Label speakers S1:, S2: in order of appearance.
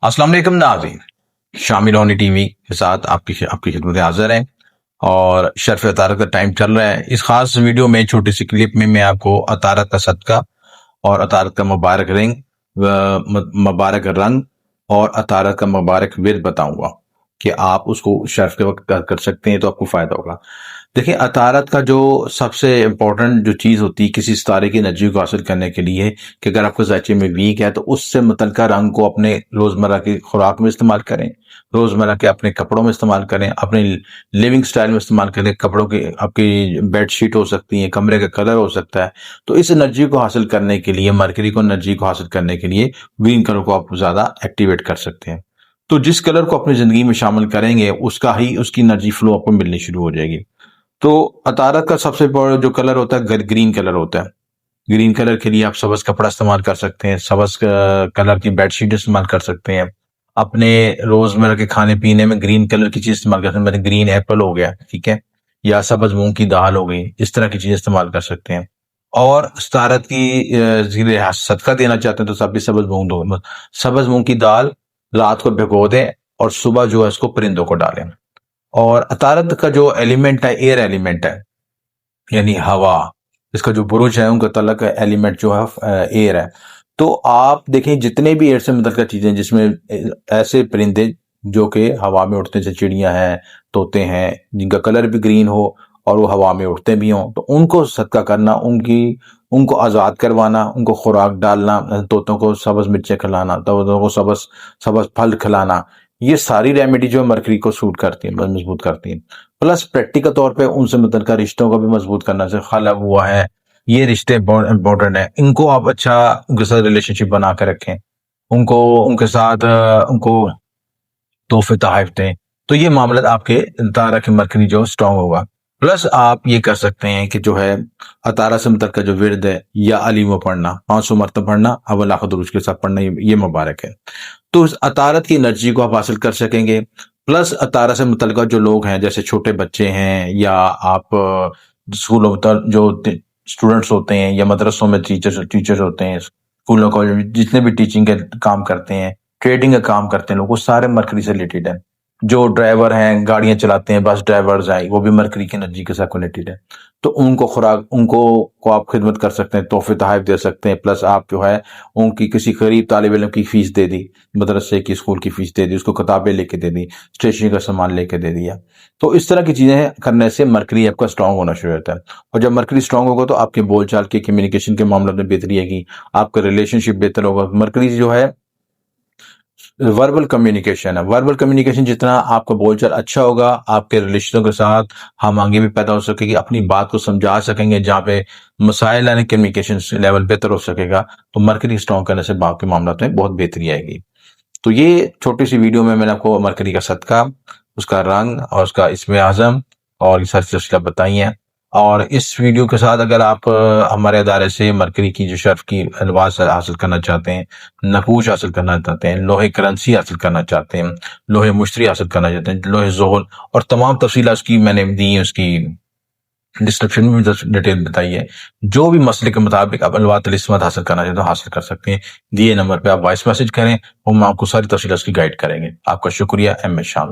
S1: अस्सलाम वालेकुम नाज़रीन, शामिल होनी टीवी के साथ आपकी खिदमत हाजिर है। और शर्फ अतारत का टाइम चल रहा है। इस खास वीडियो में छोटी सी क्लिप में मैं आपको अतारत का सदका और अतारत का मुबारक रिंग, मुबारक रंग और अतारत का मुबारक विर्द बताऊंगा कि आप उसको शर्फ के वक्त कर सकते हैं तो आपको फायदा होगा। देखिए, अतारत का जो सबसे इम्पोर्टेंट जो चीज होती है किसी सितारे की एनर्जी को हासिल करने के लिए कि अगर आपको ज़ायचे में वीक है तो उससे मुतल्लिका रंग को अपने रोजमर्रा की खुराक में इस्तेमाल करें, रोजमर्रा के अपने कपड़ों में इस्तेमाल करें, अपने लिविंग स्टाइल में इस्तेमाल करें। कपड़ों की आपकी बेडशीट हो सकती है, कमरे का कलर हो सकता है। तो इस एनर्जी को हासिल करने के लिए, मरकरी को एनर्जी को हासिल करने के लिए ग्रीन कलर को आप ज्यादा एक्टिवेट कर सकते हैं। तो जिस कलर को अपनी जिंदगी में शामिल करेंगे उसका ही उसकी एनर्जी फ्लो आपको मिलनी शुरू हो जाएगी। तो अतारत का सबसे बड़ा जो कलर होता है ग्रीन कलर होता है। ग्रीन कलर के लिए आप सबज कपड़ा इस्तेमाल कर सकते हैं, सबज कलर की बेडशीट इस्तेमाल कर सकते हैं। अपने रोजमर्रा के खाने पीने में ग्रीन कलर की चीज इस्तेमाल कर सकते हैं, ग्रीन एप्पल हो गया, ठीक है, या सबज मूंग की दाल हो गई, इस तरह की चीज इस्तेमाल कर सकते हैं। और अतारत की सदका देना चाहते हैं तो सब भी सबज मूंग दो, सबज मूंग की दाल रात को भिगो दें और सुबह जो है उसको परिंदों को डालें। और अतारत का जो एलिमेंट है एयर एलिमेंट है, यानी हवा, इसका जो बुरुज है उनका तलक एलिमेंट जो है एयर है। तो आप देखें जितने भी एयर से मुतल्लिक़ चीजें जिसमें ऐसे परिंदे जो कि हवा में उड़ते हैं, जैसे चिड़िया हैं, तोते हैं, जिनका कलर भी ग्रीन हो और वो हवा में उड़ते भी हों, तो उनको सदका करना, उनको आज़ाद करवाना, उनको खुराक डालना, तोतों को सबज मिर्चें खिलाना, तोतों को सबज सबज फल खिलाना, ये सारी रेमेडी जो मरकरी को सूट करती है, मजबूत करती है। प्लस प्रैक्टिकल तौर पे उनसे मुतल्लिक़ रिश्तों को भी मजबूत करना, से खला हुआ है, ये रिश्ते इंपॉर्टेंट है, इनको आप अच्छा उनके साथ रिलेशनशिप बना कर रखें, उनको उनके साथ उनको तोहफे तोहफ़ दें, तो ये मामला आपके तारा की मरकरी जो स्ट्रांग होगा। प्लस आप ये कर सकते हैं कि जो है अतारा से मुतल्लिक़ जो विर्द है या अलीमो पढ़ना, 500 मरतबा पढ़ना, अव्वल आखिर दुरूद के साथ पढ़ना, ये मुबारक है। तो इस अतारत की एनर्जी को आप हासिल कर सकेंगे। प्लस अतारा से मुतल्लिक़ जो लोग हैं, जैसे छोटे बच्चे हैं या आप स्कूलों में जो स्टूडेंट्स होते हैं या मदरसों में टीचर्स होते हैं, स्कूलों कॉलेज में जितने भी टीचिंग के काम करते हैं, ट्रेडिंग का काम करते हैं लोग, वो सारे मरकरी से रिलेटेड है। जो ड्राइवर हैं, गाड़ियां चलाते हैं, बस ड्राइवर्स हैं, वो भी मरकरी की एनर्जी के साथ कनेक्टेड है। तो उनको खुराक, उनको को आप खिदमत कर सकते हैं, तोहफे तोहफ़ दे सकते हैं। प्लस आप जो है उनकी किसी गरीब तालिब इल्म की फीस दे दी, मदरसे की, स्कूल की फीस दे दी, उसको किताबें लेके दे दी, स्टेशनरी का सामान लेके दे दिया। तो इस तरह की चीजें करने से मरकरी आपका स्ट्रांग होना शुरू होता है। और जब मरकरी स्ट्रांग होगा तो आपके बोलचाल के, कम्युनिकेशन के मामले में बेहतरी आएगी, आपका रिलेशनशिप बेहतर होगा। मरकरी जो है वर्बल कम्युनिकेशन है, वर्बल कम्युनिकेशन जितना आपका बोलचाल अच्छा होगा, आपके रिलेशनों के साथ हम आगे भी पैदा हो सकेगी, अपनी बात को समझा सकेंगे, जहाँ पे मसाइल यानी कम्युनिकेशन लेवल बेहतर हो सकेगा, तो मरकरी स्ट्रॉन्ग करने से बाकी मामला में बहुत बेहतरी आएगी। तो ये छोटी सी वीडियो में मैंने आपको मरकरी का सदका, उसका रंग और उसका इस्म आज़म और ये सारी तफसीलात बताई हैं। और इस वीडियो के साथ अगर आप हमारे अदारे से मरकरी की जो शर्फ की अलवाज हासिल करना चाहते हैं, नकूश हासिल करना चाहते हैं, लोहे करेंसी हासिल करना चाहते हैं, लोहे मुश्तरी हासिल करना चाहते हैं, लोहे जोहल और तमाम तफसीलात उसकी मैंने दी है, उसकी डिस्क्रिप्शन में डिटेल बताई है। जो भी मसले के मुताबिक आप अलवात इस्मत हासिल करना चाहते हो हासिल कर सकते हैं। दिए नंबर पे आप वॉइस मैसेज करें, हम आपको सारी तफसीलात उसकी गाइड करेंगे। आपका शुक्रिया। एम एस शामिल।